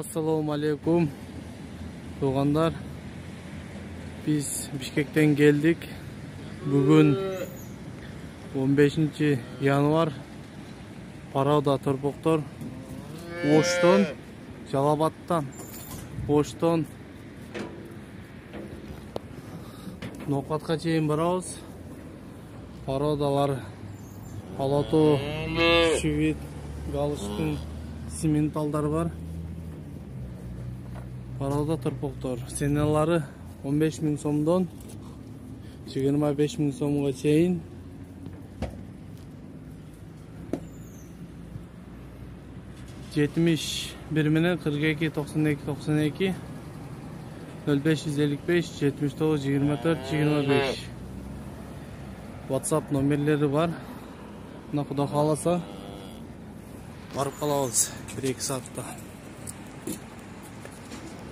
Assalamu alaikum. Doğanlar. Biz Bişkek'ten geldik. Bugün 15 yanvar. Parada Torpoktor. Oşton, Jalabattan, Oşton, Nokatқа чейин барабыз. Пародалар Алату, Шивит, Галыштын сименталдар бар. Парада Torpoktor. Сенелары 15 000 сомдон 25 000 сомго чейин. Жетmiş bir mine 42 92 92 0555 79 24 25 WhatsApp номерлери бар. Құда қаласа барып қалабыз 1-2 саатта.